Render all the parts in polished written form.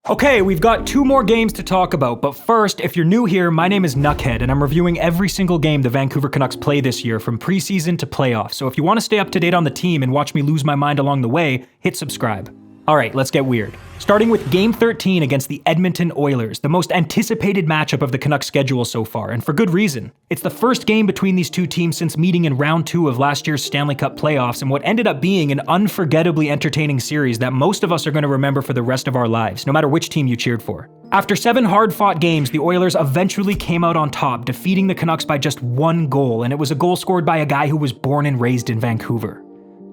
Okay, we've got 2 more games to talk about, but first, if you're new here, my name is Nuckhead, and I'm reviewing every single game the Vancouver Canucks play this year, from preseason to playoffs. So if you want to stay up to date on the team and watch me lose my mind along the way, hit subscribe. Alright, let's get weird. Starting with Game 13 against the Edmonton Oilers, the most anticipated matchup of the Canucks schedule so far, and for good reason. It's the first game between these two teams since meeting in round 2 of last year's Stanley Cup playoffs, and what ended up being an unforgettably entertaining series that most of us are going to remember for the rest of our lives, no matter which team you cheered for. After 7 hard-fought games, the Oilers eventually came out on top, defeating the Canucks by just 1 goal, and it was a goal scored by a guy who was born and raised in Vancouver.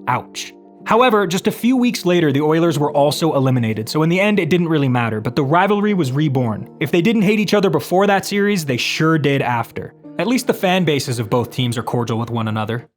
Ouch. However, just a few weeks later, the Oilers were also eliminated, so in the end, it didn't really matter, but the rivalry was reborn. If they didn't hate each other before that series, they sure did after. At least the fan bases of both teams are cordial with one another.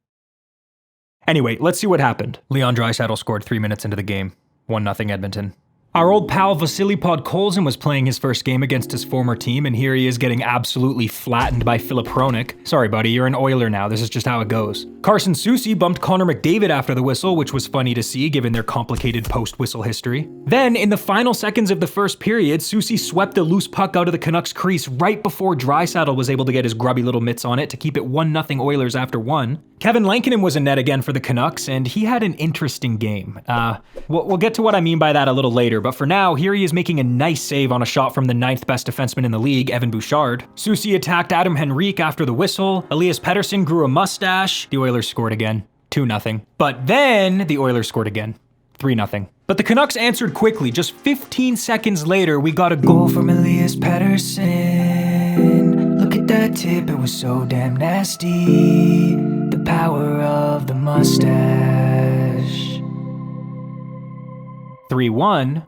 Anyway, let's see what happened. Leon Draisaitl scored 3 minutes into the game. 1-0 Edmonton. Our old pal Vasily Podkolzin was playing his first game against his former team, and here he is getting absolutely flattened by Filip Hronek. Sorry buddy, you're an Oiler now, this is just how it goes. Carson Soucy bumped Connor McDavid after the whistle, which was funny to see given their complicated post-whistle history. Then, in the final seconds of the first period, Soucy swept a loose puck out of the Canucks crease right before Draisaitl was able to get his grubby little mitts on it to keep it 1-0 Oilers after 1. Kevin Lankinen was in net again for the Canucks, and he had an interesting game. We'll get to what I mean by that a little later, but for now, here he is making a nice save on a shot from the 9th best defenseman in the league, Evan Bouchard. Soucy attacked Adam Henrique after the whistle. Elias Pettersson grew a mustache. The Oilers scored again. 2-0. But then, the Oilers scored again. 3-0. But the Canucks answered quickly. Just 15 seconds later, we got a goal from Elias Pettersson. Look at that tip, it was so damn nasty. The power of the mustache. 3-1.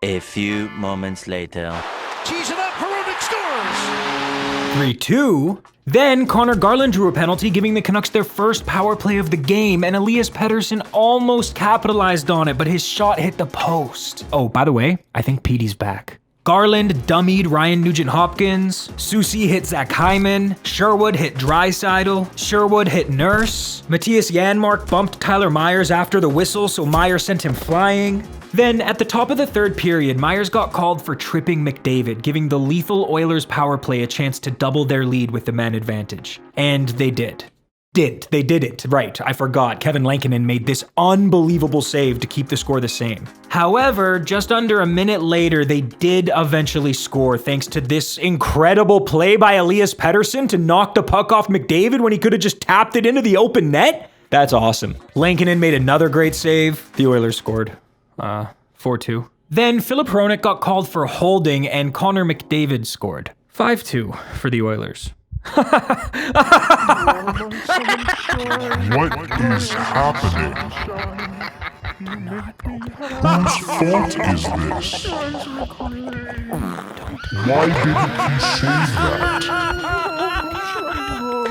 A few moments later. Tees it up, Hronek scores! 3-2. Then Connor Garland drew a penalty, giving the Canucks their first power play of the game, and Elias Pettersson almost capitalized on it, but his shot hit the post. Oh, by the way, I think Petey's back. Garland dummied Ryan Nugent-Hopkins, Soucy hit Zach Hyman, Sherwood hit Draisaitl, Sherwood hit Nurse, Matthias Janmark bumped Tyler Myers after the whistle, so Myers sent him flying. Then, at the top of the 3rd period, Myers got called for tripping McDavid, giving the lethal Oilers power play a chance to double their lead with the man advantage. And they did. They did it. Right, I forgot. Kevin Lankinen made this unbelievable save to keep the score the same. However, just under a minute later, they did eventually score thanks to this incredible play by Elias Pettersson to knock the puck off McDavid when he could have just tapped it into the open net. That's awesome. Lankinen made another great save. The Oilers scored. 4-2. Then Filip Hronek got called for holding and Connor McDavid scored. 5-2 for the Oilers. What is happening? Whose fault is this? Why didn't he say that?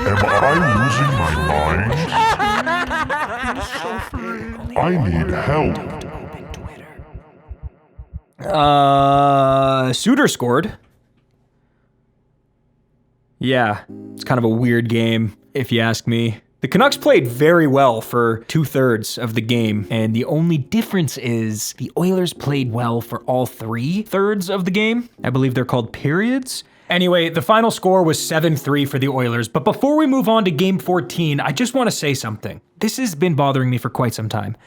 Am I losing my mind? I need help. Suter scored. Yeah, it's kind of a weird game, if you ask me. The Canucks played very well for 2/3 of the game, and the only difference is the Oilers played well for all 3/3 of the game. I believe they're called periods. Anyway, the final score was 7-3 for the Oilers, but before we move on to Game 14, I just want to say something. This has been bothering me for quite some time.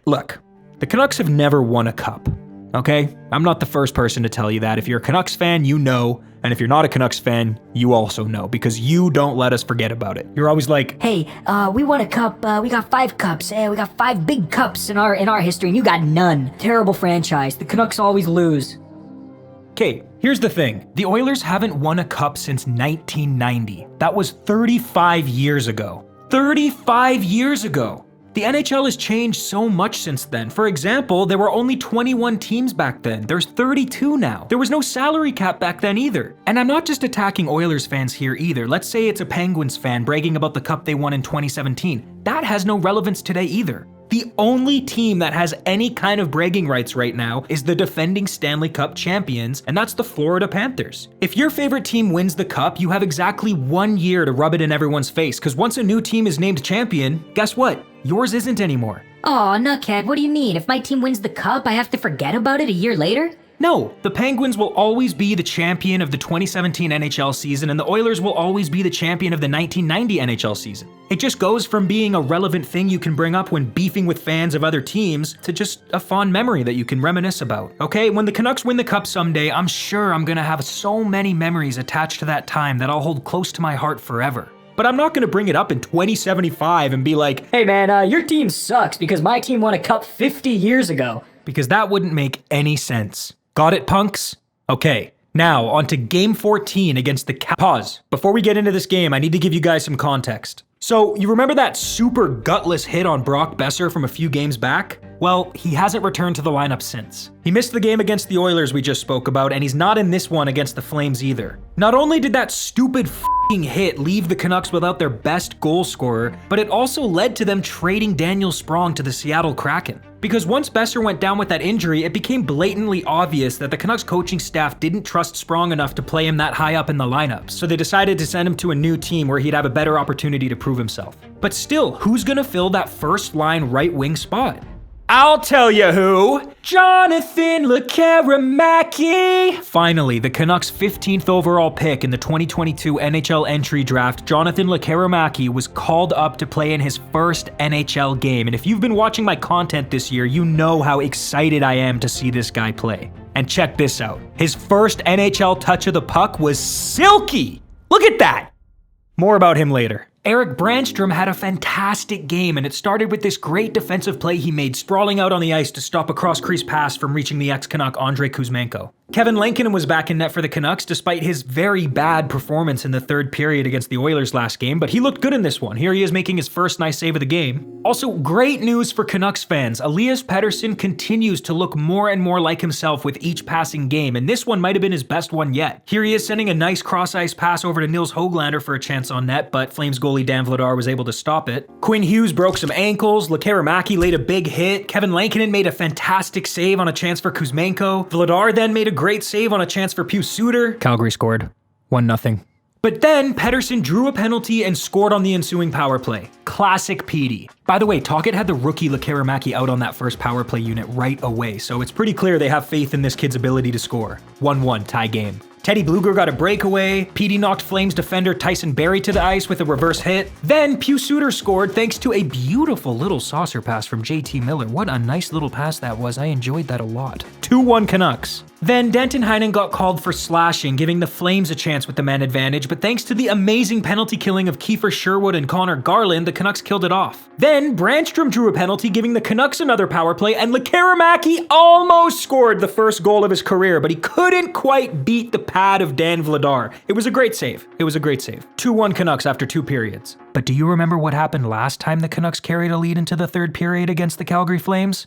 Look, the Canucks have never won a cup. Okay? I'm not the first person to tell you that. If you're a Canucks fan, you know. And if you're not a Canucks fan, you also know, because you don't let us forget about it. You're always like, hey, we won a cup, we got 5 cups, we got 5 big cups in our history, and you got none. Terrible franchise. The Canucks always lose. Okay, here's the thing. The Oilers haven't won a cup since 1990. That was 35 years ago. 35 years ago! The NHL has changed so much since then. For example, there were only 21 teams back then. There's 32 now. There was no salary cap back then either. And I'm not just attacking Oilers fans here either. Let's say it's a Penguins fan bragging about the cup they won in 2017. That has no relevance today either. The only team that has any kind of bragging rights right now is the defending Stanley Cup champions, and that's the Florida Panthers. If your favorite team wins the cup, you have exactly 1 year to rub it in everyone's face, because once a new team is named champion, guess what? Yours isn't anymore. Aw, Nuckhead, what do you mean? If my team wins the cup, I have to forget about it a year later? No, the Penguins will always be the champion of the 2017 NHL season, and the Oilers will always be the champion of the 1990 NHL season. It just goes from being a relevant thing you can bring up when beefing with fans of other teams to just a fond memory that you can reminisce about, okay? When the Canucks win the Cup someday, I'm sure I'm gonna have so many memories attached to that time that I'll hold close to my heart forever. But I'm not gonna bring it up in 2075 and be like, Hey man, your team sucks because my team won a cup 50 years ago. Because that wouldn't make any sense. Got it, punks? Okay, now on to Game 14 against the Pause. Before we get into this game, I need to give you guys some context. So, you remember that super gutless hit on Brock Boeser from a few games back? Well, he hasn't returned to the lineup since. He missed the game against the Oilers we just spoke about, and he's not in this one against the Flames either. Not only did that stupid hit leave the Canucks without their best goal scorer, but it also led to them trading Daniel Sprong to the Seattle Kraken. Because once Boeser went down with that injury, it became blatantly obvious that the Canucks coaching staff didn't trust Sprong enough to play him that high up in the lineup, so they decided to send him to a new team where he'd have a better opportunity to prove himself. But still, who's gonna fill that first line right wing spot? I'll tell you who! Jonathan Lekeramaki! Finally, the Canucks' 15th overall pick in the 2022 NHL entry draft, Jonathan Lekeramaki, was called up to play in his first NHL game. And if you've been watching my content this year, you know how excited I am to see this guy play. And check this out. His first NHL touch of the puck was silky! Look at that! More about him later. Erik Brannstrom had a fantastic game, and it started with this great defensive play he made, sprawling out on the ice to stop a cross-crease pass from reaching the ex-Canuck Andrei Kuzmenko. Kevin Lankinen was back in net for the Canucks despite his very bad performance in the third period against the Oilers last game, but he looked good in this one. Here he is making his first nice save of the game. Also, great news for Canucks fans. Elias Pettersson continues to look more and more like himself with each passing game, and this one might have been his best one yet. Here he is sending a nice cross-ice pass over to Nils Höglander for a chance on net, but Flames goalie Dan Vladar was able to stop it. Quinn Hughes broke some ankles, Lekeramaki laid a big hit, Kevin Lankinen made a fantastic save on a chance for Kuzmenko, Vladar then made a great save on a chance for Pius Suter. Calgary scored. 1-0. But then, Pettersson drew a penalty and scored on the ensuing power play. Classic Petey. By the way, Tocchet had the rookie Lekeramaki out on that first power play unit right away, so it's pretty clear they have faith in this kid's ability to score. 1-1, tie game. Teddy Bluger got a breakaway, Petey knocked Flames defender Tyson Barrie to the ice with a reverse hit. Then Pius Suter scored thanks to a beautiful little saucer pass from JT Miller. What a nice little pass that was, I enjoyed that a lot. 2-1 Canucks. Then Denton Heinen got called for slashing, giving the Flames a chance with the man advantage, but thanks to the amazing penalty killing of Kiefer Sherwood and Connor Garland, the Canucks killed it off. Then Brannstrom drew a penalty, giving the Canucks another power play, and Lekeramaki almost scored the first goal of his career, but he couldn't quite beat the pad of Dan Vladar. It was a great save. 2-1 Canucks after 2 periods. But do you remember what happened last time the Canucks carried a lead into the third period against the Calgary Flames?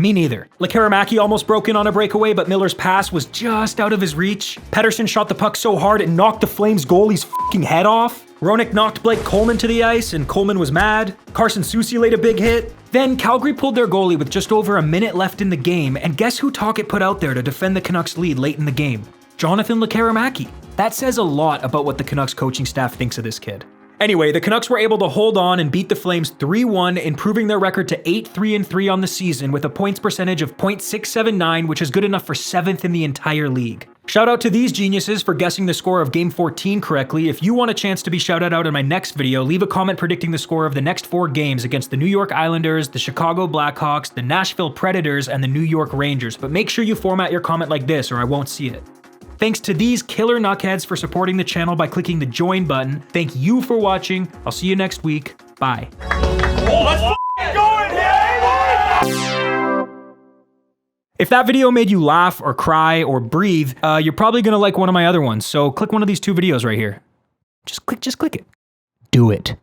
Me neither. Lekeramaki almost broke in on a breakaway, but Miller's pass was just out of his reach. Pettersson shot the puck so hard it knocked the Flames goalie's fucking head off. Roenick knocked Blake Coleman to the ice, and Coleman was mad. Carson Soucy laid a big hit. Then Calgary pulled their goalie with just over a minute left in the game, and guess who Tocchet put out there to defend the Canucks' lead late in the game? Jonathan Lekeramaki. That says a lot about what the Canucks coaching staff thinks of this kid. Anyway, the Canucks were able to hold on and beat the Flames 3-1, improving their record to 8-3-3 on the season with a points percentage of .679, which is good enough for 7th in the entire league. Shout out to these geniuses for guessing the score of Game 14 correctly. If you want a chance to be shouted out in my next video, leave a comment predicting the score of the next 4 games against the New York Islanders, the Chicago Blackhawks, the Nashville Predators, and the New York Rangers. But make sure you format your comment like this or I won't see it. Thanks to these killer knuckheads for supporting the channel by clicking the join button. Thank you for watching. I'll see you next week. Bye. If that video made you laugh or cry or breathe, you're probably gonna like one of my other ones. So click one of these 2 videos right here. Just click it. Do it.